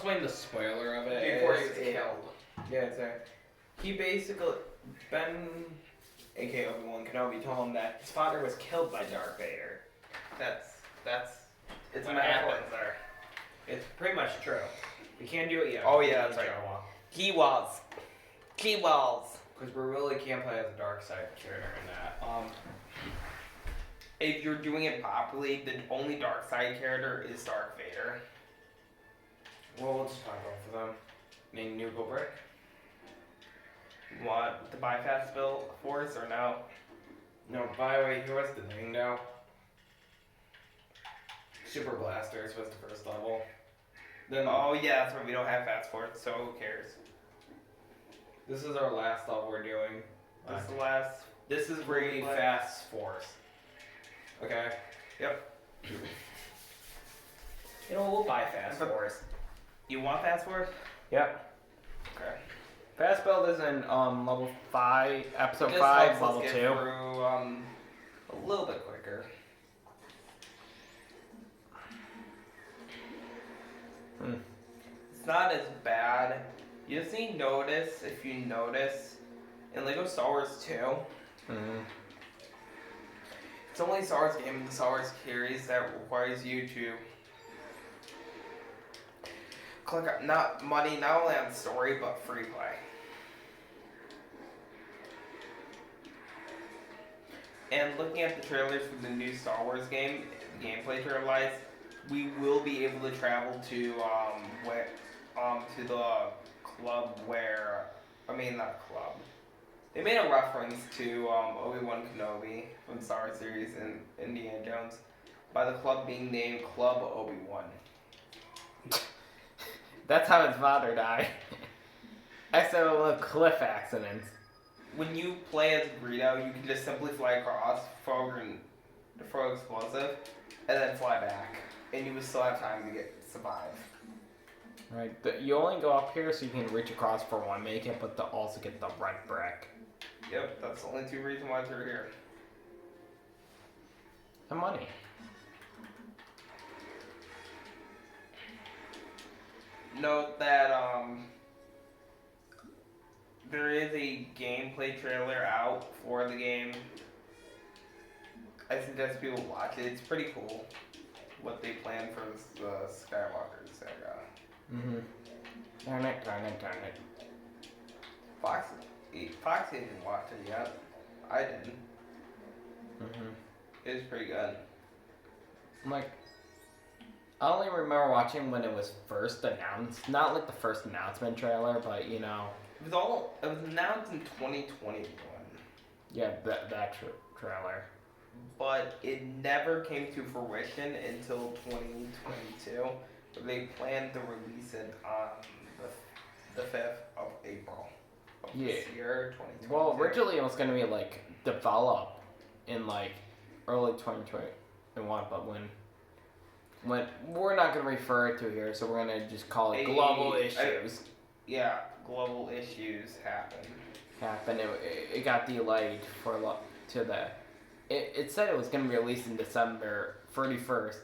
explain the spoiler of it. Before he was killed. Yeah, it's a... He basically... Ben, a.k.a. Obi-Wan Kenobi, told him that his father was killed by Darth Vader. It's What metaphor. happens there. It's pretty much true. We can't do it yet. Oh, yeah, that's right. He was. Because we really can't play as a dark side character in that. If you're doing it properly, the only dark side character is Darth Vader. Well, we'll just try both of them. Name Nugal Brick. You want to buy fast build force or no? No, by the way, here was the thing now. Super Blasters was the first level. Then Oh yeah, that's right. We don't have fast force, so who cares? this is our last level we're doing. This is the last. This is really fast force. Okay. Yep. You know, we'll buy fast force. You want fast force? Yep. Okay. Fast build is in level 5, episode This 5, helps us level get 2. through a little bit quicker. It's not as bad. You just need notice if you notice in Lego Star Wars 2. Mm-hmm. It's only Star Wars game in the Star Wars series that requires you to click on, not money, not only on story but free play. And looking at the trailers for the new Star Wars game, the gameplay trailer, we will be able to travel to to the club where, I mean not club. They made a reference to Obi-Wan Kenobi from the Star Wars series and Indiana Jones by the club being named Club Obi-Wan. That's how his father died. Accidental cliff accidents. When you play as Greedo, you can just simply fly across, throw explosive, and then fly back. And you will still have time to survive. Right. You only go up here so you can reach across for one, make it, but to also get the red brick. Yep, that's the only two reasons why they're here. And money. Note that there is a gameplay trailer out for the game. I suggest people watch it. It's pretty cool what they plan for the Skywalker saga. Mm-hmm. Darn it. Fox didn't watch it yet. I didn't. Mm-hmm. It was pretty good. I'm like, I only remember watching when it was first announced. Not like the first announcement trailer, but you know. It was announced in 2021. Yeah, that trailer. But it never came to fruition until 2022. They plan to release it on the 5th of April of this year, 2022. Well, originally it was going to be like developed in like early 2021, but when we're not going to refer it to here, so we're going to just call it global issues. Global issues happened. It got delayed It said it was going to be released in December 31st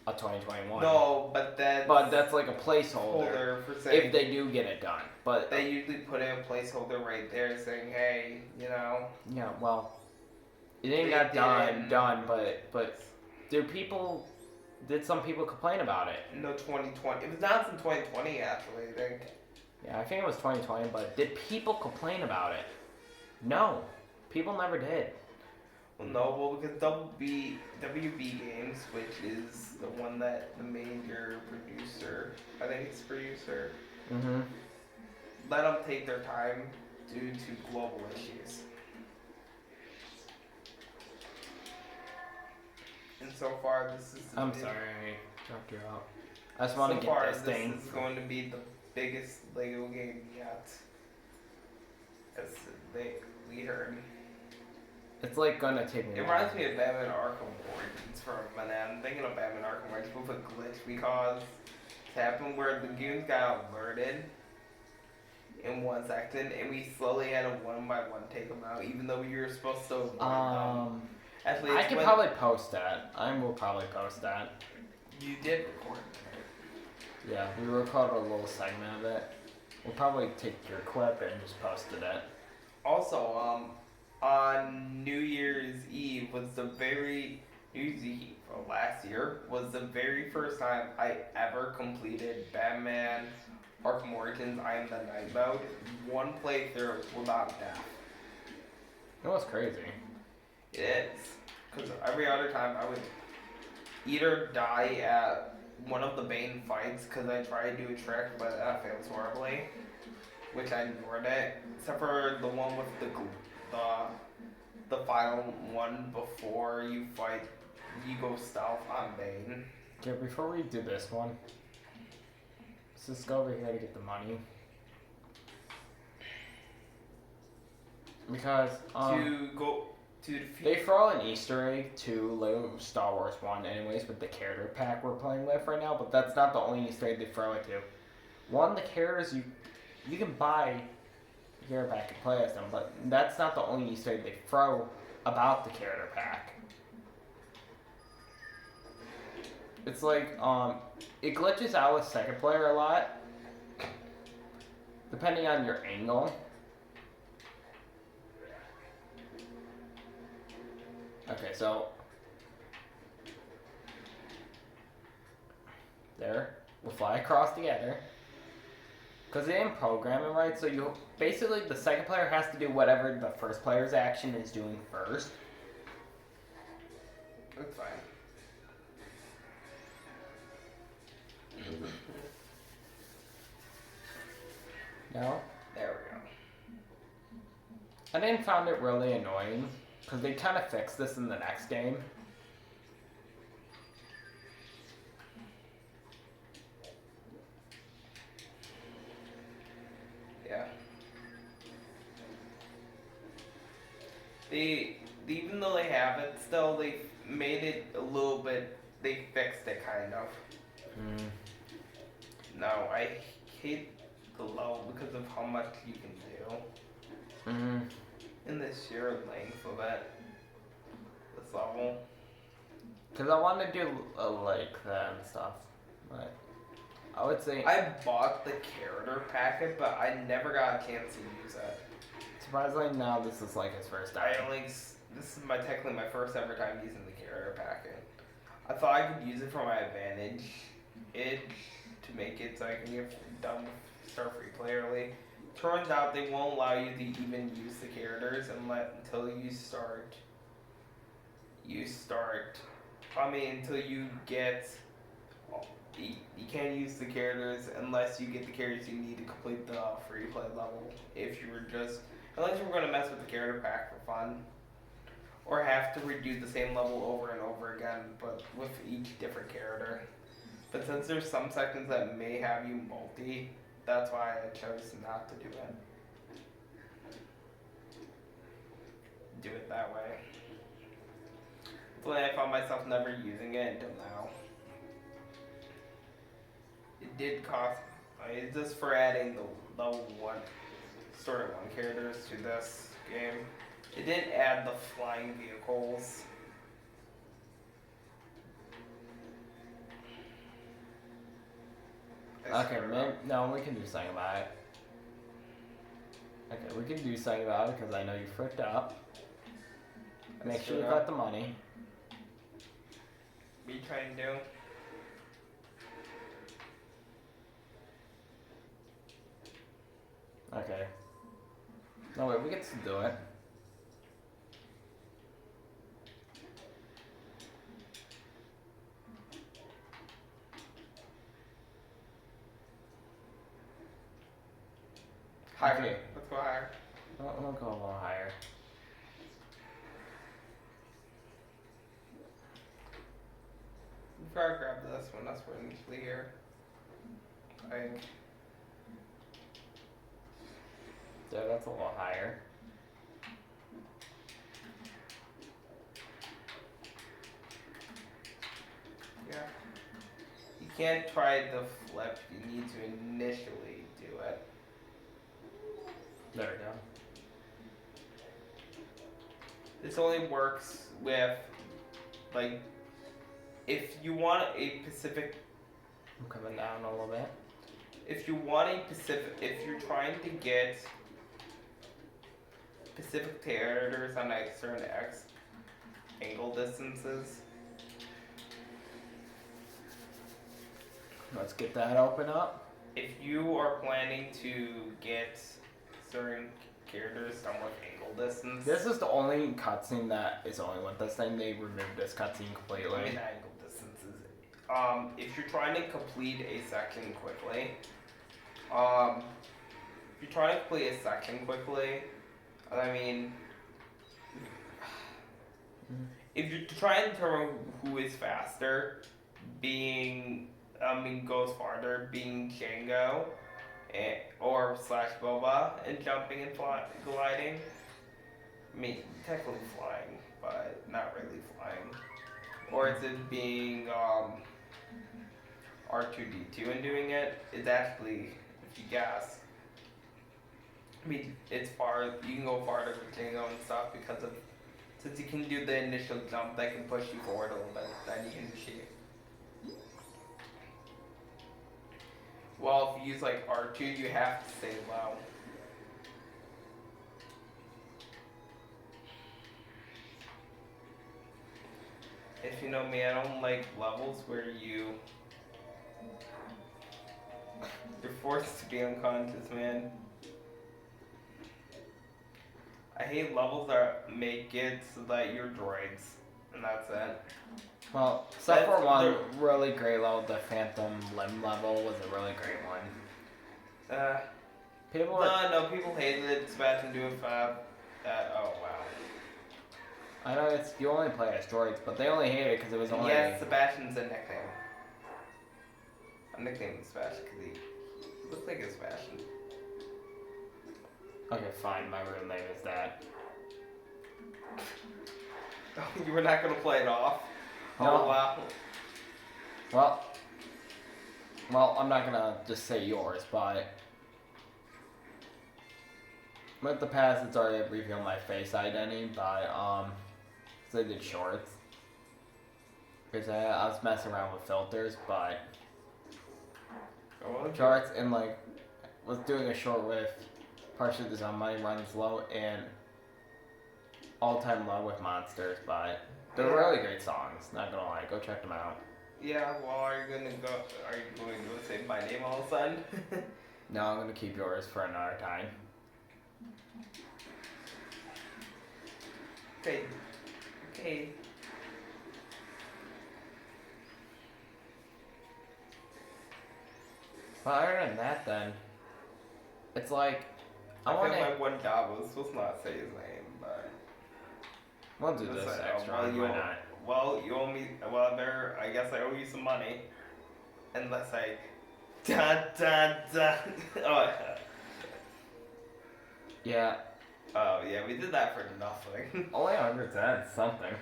of 2021. No, but that's like a placeholder for saying if they do get it done. But they usually put in a placeholder right there saying, hey, you know. Yeah, well, it ain't got done, but did some people complain about it? No, 2020. It was announced in 2020, actually, I think. Yeah, I think it was 2020, but did people complain about it? No, people never did. Well, no, because WB Games, which is the one that the major producer, I think it's producer, let them take their time due to global issues. And so far, this is. I'm sorry, I dropped you out. I just want to get this thing. This is going to be the biggest Lego game yet, as we heard. It's like gonna take me. It reminds me of Batman Arkham Origins for a minute. I'm thinking of Batman Arkham Origins with a glitch because it happened where the goons got alerted in one section, and we slowly had to one by one take them out, even though we were supposed to alert them. Actually, I can probably post that. I will probably post that. You did record it. Yeah, we recorded a little segment of it. We'll probably take your clip and just posted it. Also, on New Year's Eve was the very New Year's Eve of last year was the very first time I ever completed Batman Arkham Origins I Am the Night mode. One playthrough without death. It was crazy. It is. Because every other time I would either die at one of the Bane fights because I tried to do a trick but that failed horribly, which I ignored it, except for the one with the final one before you fight, you go stealth on Bane. Okay, before we do this one, let's just go over here to get the money. Because to go to defeat. They throw an Easter egg to Lego Star Wars 1 anyways with the character pack we're playing with right now, but that's not the only Easter egg they throw it to. One, the characters you can buy here back and play as them, but that's not the only Easter egg they throw about the character pack. It's like, it glitches out with second player a lot, depending on your angle. Okay, so there, we'll fly across together. Because they didn't program it right, so you basically the second player has to do whatever the first player's action is doing first. That's fine. No? There we go. I didn't find it really annoying, because they kind of fixed this in the next game. Yeah. Even though they have it still, they made it a little bit, they fixed it kind of. No, I hate the level because of how much you can do. In the sheer length of it. This level. Because I wanted to do like that and stuff, but I would say I bought the character packet, but I never got a chance to use it. surprisingly now this is like his first time. This is technically my first ever time using the character packet. I thought I could use it for my advantage, to make it so I can get done with Star Free Play early. Turns out they won't allow you to even use the characters until you start. Until you get. You can't use the characters unless you get the characters you need to complete the free play level. Unless you were going to mess with the character pack for fun, or have to redo the same level over and over again, but with each different character. But since there's some sections that may have you multi, that's why I chose not to do it. Do it that way. Hopefully I found myself never using it until now. It did cost, it's just for adding the level 1, story 1 characters to this game. It didn't add the flying vehicles. Okay, no, we can do something about it. Okay, we can do something about it because I know you fricked up. Make sure you got the money. What are you trying to do? Okay. No, wait, we get to do it. Higher. Okay. Let's go higher. We'll go a little higher. Before I grab this one, that's where it needs to be here. I think. Yeah, that's a little higher. Yeah. You can't try the flip, you need to initially do it. There we go. This only works with, like, if you want a specific I'm coming down a little bit. If you want a Pacific, if you're trying to get Pacific Terriers on like certain X angle distances, Let's get that open up. if you are planning to get certain characters done with angle distance, This is the only cutscene that is only with this thing. They removed this cutscene completely. I mean angle distances. If you're trying to complete a section quickly, I mean, if you're trying to determine who is faster, goes farther, being Django, or slash Boba, and jumping and gliding. I mean, technically flying, but not really flying. Or is it being R2D2 and doing it? It's actually, if you guess, I mean, it's far. You can go farther with Django and stuff because of since you can do the initial jump that can push you forward a little bit. Then you can shoot. Well, if you use like R2, you have to stay low. If you know me, I don't like levels where you're forced to be unconscious, man. I hate levels that make it so that you're droids, and that's it. Well, except for one really great level, the Phantom Limb level was a really great one. People hated it. Sebastian doing fab. Oh wow. I know you only play as droids, but they only hate it because it was only. Yes, Sebastian's a nickname. I'm nicknaming Sebastian because he looks like a Sebastian. Okay, fine. My real name is that. You were not gonna play it off. No. Oh wow. Well, I'm not gonna just say yours, but with the past, it's already revealed my face identity by so they did shorts. Because I was messing around with filters, but shorts and like was doing a short with partially this on Money Runs Low and All Time Low with Monsters, but they're really great songs. Not gonna lie, go check them out. Yeah, well, are you going to say my name all of a sudden? No, I'm gonna keep yours for another time. Okay. Well, other than that, then it's like I feel my one job was supposed to not say his name, but we'll do this extra. Why not? Well, you owe me. Well, I guess I owe you some money, unless I. Oh. Yeah. Oh yeah, we did that for nothing. Only 100 cents, something.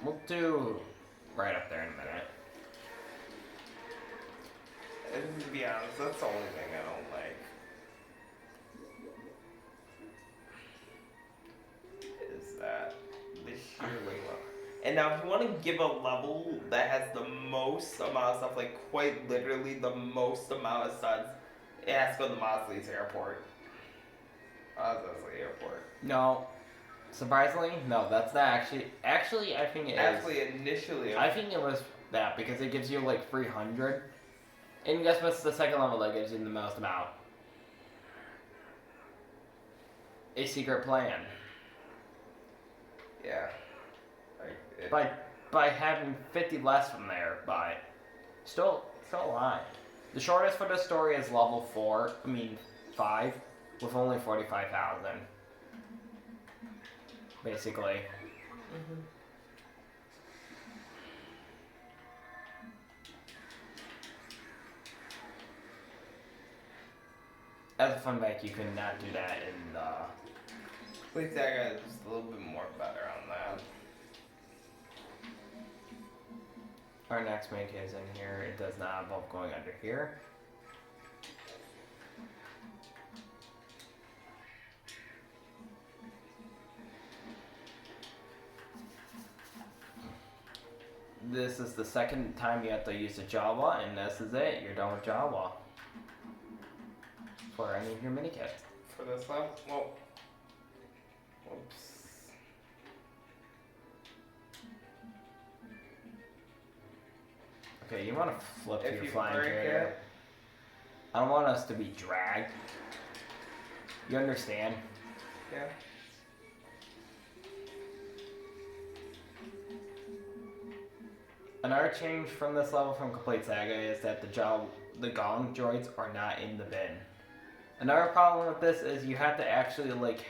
We'll do right up there in a minute. And to be honest, that's the only thing I don't like. Is that the sheer level. And now if you want to give a level that has the most amount of stuff, like quite literally the most amount of studs, it has to go to Mosley's airport. Airport. No. Surprisingly, no, that's not actually. Actually, I think it is. Actually, initially. I think it was that because it gives you like 300. And guess what's the second level that gives you the most amount? A secret plan. Yeah. By having 50 less from there, but still alive. The shortest for this story is level 5, with only 45,000. Basically. Mm-hmm. As a fun fact, you could not do that in the... At least I got just a little bit more better on that. Our next make is in here. It does not involve going under here. this is the second time you have to use a Jawa, and this is it. You're done with Jawa. For any of your mini kits. For this level? Well, whoops. Okay, you want to flip If your you flying break carrier. it. I don't want us to be dragged. You understand? Yeah. Another change from this level from Complete Saga is that the Gong droids are not in the bin. Another problem with this is you have to actually like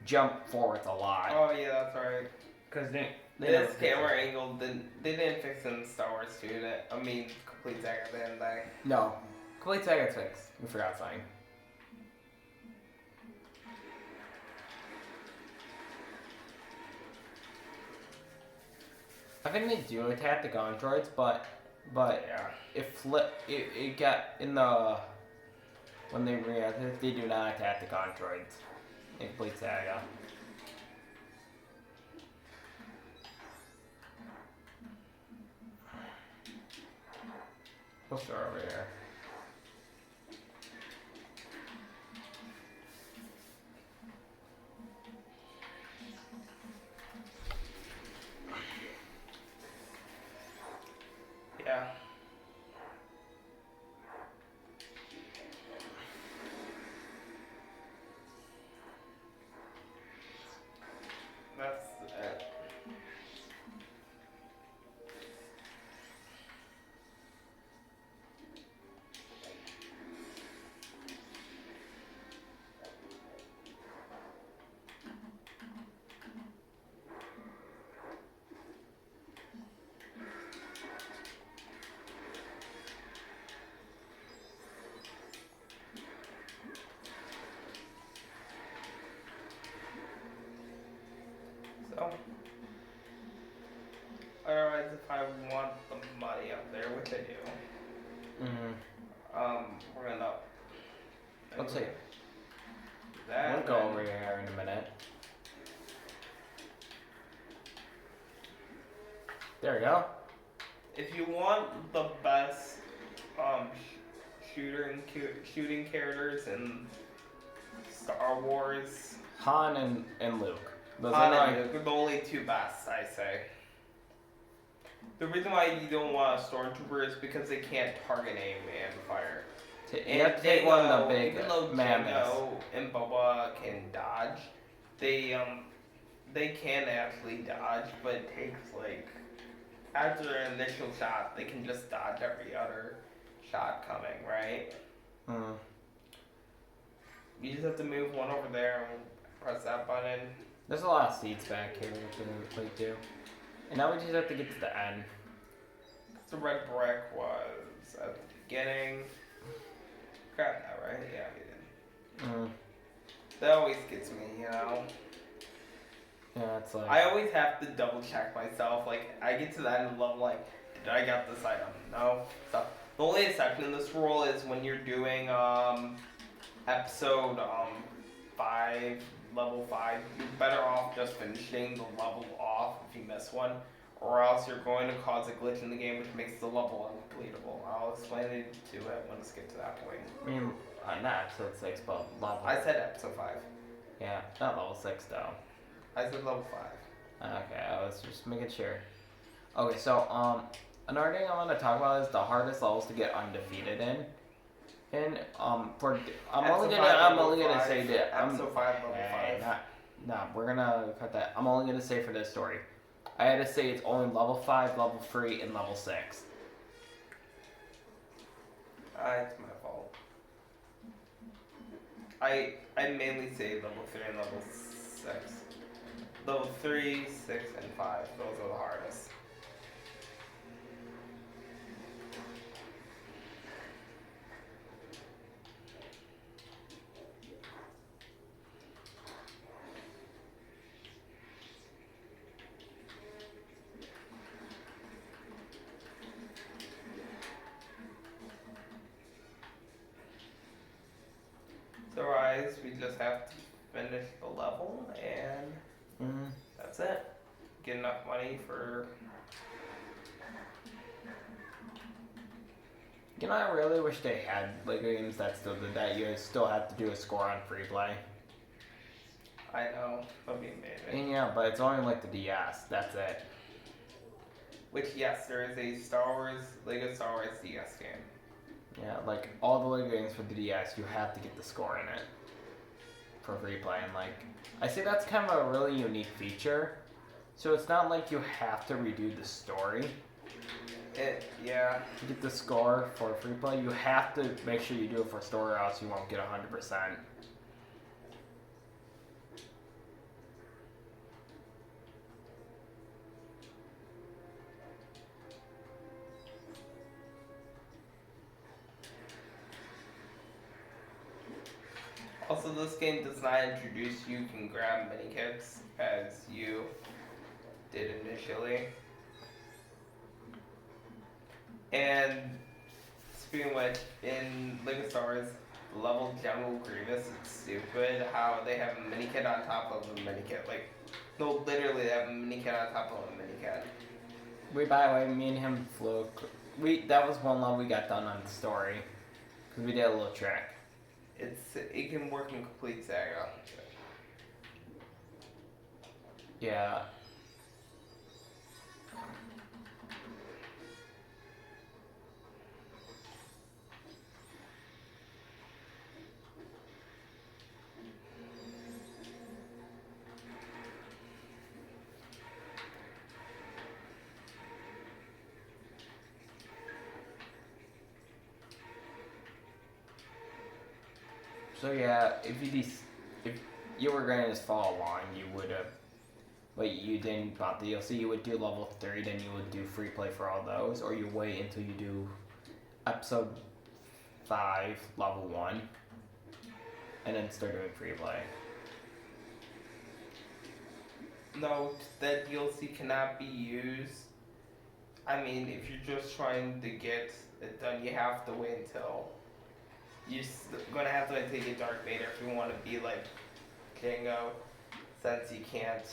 jump forwards a lot. Oh yeah, that's right. Because they This camera angle didn't fix in Star Wars 2. I mean, Complete Saga didn't they? No. Complete Saga 6. We forgot something. I think they do attack the Gong droids, but Yeah. it got in the when they reacted, they do not attack the Gong droids in Complete Saga. We'll start over here. Yeah. That's it. So, otherwise, if I want the money up there, which I do, we're gonna. Let's see. That. We'll go over here in a minute. There we go. If you want the best shooting characters in Star Wars, Han and Luke. Those Han are and Luke are the only two best, I say. The reason why you don't want a stormtrooper is because they can't target aim and fire. You have to take one of the big even though mammoths. Jango and Boba can dodge, they can actually dodge, but it takes like after an initial shot, they can just dodge every other shot coming, right? Mm. You just have to move one over there and press that button. There's a lot of seats back here which we really do. And now we just have to get to the end. The red brick was at the beginning. Got that right? Yeah, we did. Mm. That always gets me, you know. Yeah, it's like I always have to double check myself. Like, I get to the end of the level, like, did I get this item? No. So, the only exception in this rule is when you're doing episode 5, level 5. You're better off just finishing the level off if you miss one, or else you're going to cause a glitch in the game which makes the level uncompletable. I'll explain it to it when we get to that point. I mean, not episode 6, but level. I said episode 5. Yeah, not level 6 though. I said level 5. Okay, I was just making sure. Okay, so another thing I want to talk about is the hardest levels to get undefeated in. And I'm only gonna say that episode 5 level 5. we're gonna cut that. I'm only gonna say for this story. I had to say it's only level 5, level 3, and level 6. It's my fault. I mainly say level 3 and level 6. Level 3, 6, and 5. Those are the hardest. Otherwise, we just have to finish the level, and that's it. Get enough money for You know, I really wish they had Lego games that still did that. You still have to do a score on free play. I know, that'd be amazing. And yeah, but it's only like the DS. That's it. Which, yes, there is a Lego Star Wars DS game. Yeah, like all the Lego games for the DS, you have to get the score in it for free play. And like, I say that's kind of a really unique feature. So it's not like you have to redo the story. Yeah. To get the score for free play, you have to make sure you do it for story or else you won't get 100%. Also, this game does not introduce you can grab mini kits as you did initially. And speaking of which, in Lego Star Wars level General Grievous, it's stupid how they have a mini kit on top of a mini kit. Like, no, literally they have a mini kit on top of a mini kit. By the way, me and him flew. That was one level we got done on the story because we did a little trick. It can work in complete Saga. Yeah. So yeah, if you were going to just follow along, you would have, but you didn't bought the DLC, you would do level 3, then you would do free play for all those, or you wait until you do episode 5, level 1, and then start doing free play. No, that DLC cannot be used. I mean, if you're just trying to get it done, you have to wait until you're gonna have to wait until you get Dark Vader if you want to be like Jango, since you can't.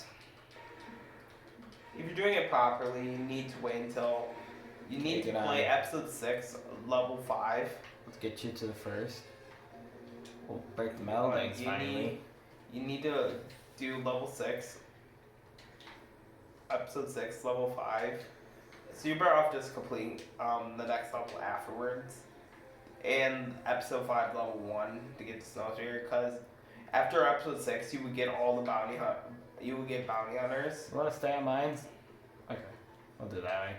If you're doing it properly, you need to wait until you need to play episode 6, level 5. Let's get you to the first. We'll break the metal things finally. You need to do level 6, episode 6, level 5. So you're better off just completing the next level afterwards. And episode 5, level 1 to get the Snowspeeder, because after episode 6, you would get all the bounty hunters. You want to stay on mines? Okay, I'll do that way.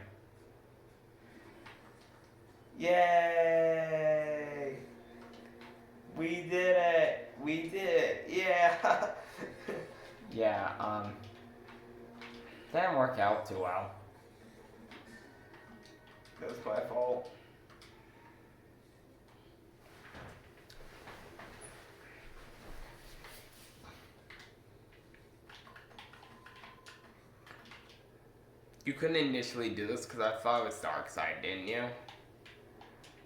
Yay! We did it! We did it! Yeah! Yeah, didn't work out too well. That was my fault. You couldn't initially do this because I thought it was Darkseid, didn't you?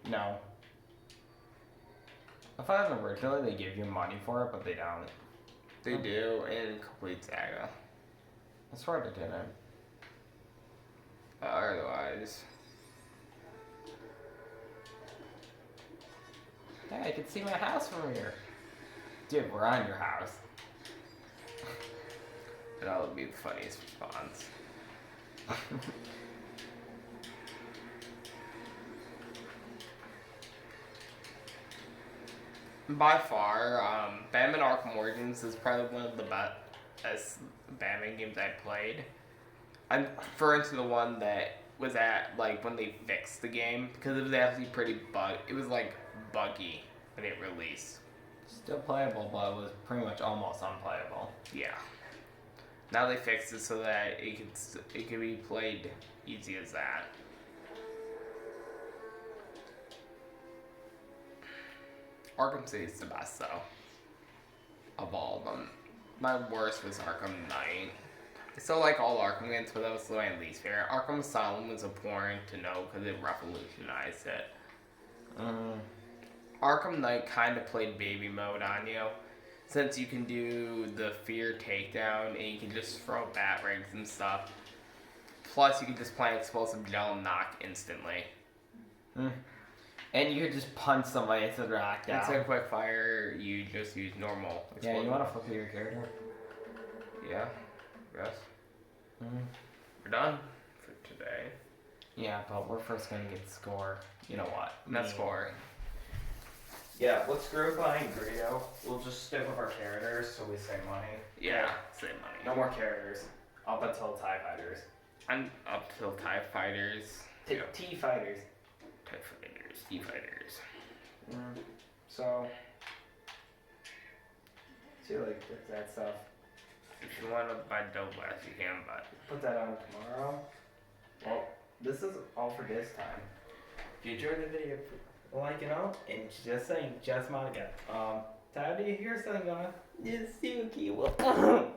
No. I thought originally they give you money for it, but they don't. They do in Complete Saga. I swear they didn't. Otherwise. Hey, I can see my house from here. Dude, we're on your house. That would be the funniest response. By far, Batman Arkham Origins is probably one of the best Batman games I played. I'm referring to the one that was at, like, when they fixed the game, because it was actually it was, like, buggy when it released. Still playable, but it was pretty much almost unplayable. Yeah. Now they fixed it so that it could be played easy as that. Arkham City is the best though, of all of them. My worst was Arkham Knight. I still like all Arkham games, but that was my least favorite. Arkham Asylum was important to know because it revolutionized it. Arkham Knight kind of played baby mode on you. Since you can do the fear takedown and you can just throw bat rings and stuff. Plus you can just plant explosive gel and knock instantly. And you could just punch somebody into the rock down. Instead of quick fire, you just use normal. Yeah, you want to flip your character? Yeah, yes. Mm-hmm. We're done for today. Yeah, but we're first gonna get the score. You know what? Not score. Yeah, let's screw buying Greedo. We'll just stick with our characters so we save money. Yeah, save money. No more characters. Up until TIE Fighters. I'm up till TIE Fighters. T Fighters. TIE Fighters, T-Fighters. So, like that stuff. If you want to buy Double Blast, you can, but Put that on tomorrow. Well, this is all for this time. If you enjoyed the video, like, and just saying, just Monica. Ty, do you hear something going on? Yes, Suki.